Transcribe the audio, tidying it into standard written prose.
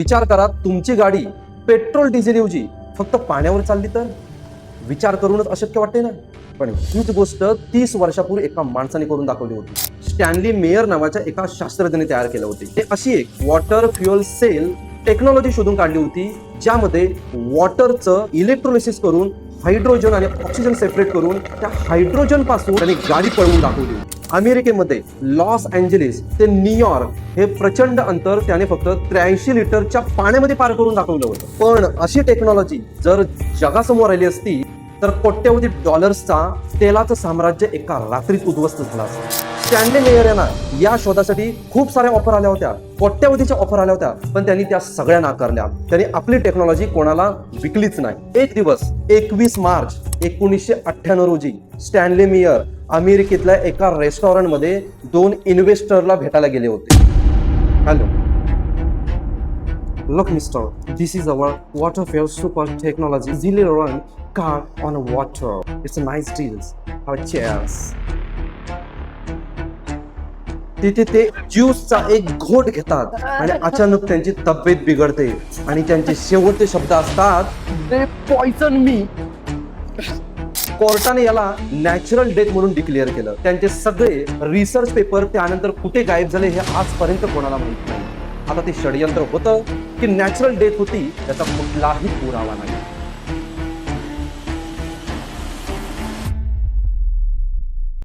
विचार करा, तुमची गाडी पेट्रोल डिझेलऐवजी फक्त पाण्यावर चालली तर विचार करूनच अशक्य वाटते ना. पण हीच गोष्ट 30 वर्षापूर्वी एका माणसाने करून दाखवली होती. स्टॅनली मेयर नावाच्या एका शास्त्रज्ञाने तयार केलं होते. ते अशी एक वॉटर फ्युएल सेल टेक्नॉलॉजी शोधून काढली होती, ज्यामध्ये वॉटरचं इलेक्ट्रोलिसिस करून हायड्रोजन आणि ऑक्सिजन सेपरेट करून त्या हायड्रोजन पासून त्यांनी गाडी पळवून दाखवली होती. अमेरिकेमध्ये लॉस एंजेलिस ते न्यूयॉर्क हे प्रचंड अंतर त्याने फक्त 83 लिटरच्या पाण्यामध्ये पार करून दाखवलं होतं. पण अशी टेक्नॉलॉजी जर जगासमोर आली असती तर कोट्यवधी डॉलर्सचा तेलाचं साम्राज्य एका रात्रीत उद्ध्वस्त झालं असतं. स्टॅनली मेयर यांना या शोधासाठी खूप साऱ्या ऑफर आल्या होत्या, कोट्यवधीच्या ऑफर आल्या होत्या, पण त्यांनी त्या सगळ्या नाकारल्या. त्यांनी आपली टेक्नॉलॉजी कोणाला विकलीच नाही. एक दिवस 21 मार्च 1998 रोजी स्टॅनली मेयर अमेरिकेतल्या एका रेस्टॉरंटमध्ये 2 इन्व्हेस्टरला भेटायला गेले होते. Hello, look mister, this is our water fuel super technology easily run car on water. It's a nice deal. Have a cheers. तिथे ते ज्यूसचा एक घोट घेतात आणि अचानक त्यांची तब्येत बिघडते आणि त्यांचे शेवटचे शब्द असतात, दे पॉइझन मी. कोर्टाने याला नॅचरल डेथ म्हणून डिक्लेअर केलं. त्यांचे सगळे रिसर्च पेपर त्यानंतर कुठे गायब झाले हे आजपर्यंत कोणाला माहित नाही. आता ते षडयंत्र होतं की नॅचरल डेथ होती, त्याचा कुठलाही पुरावा नाही.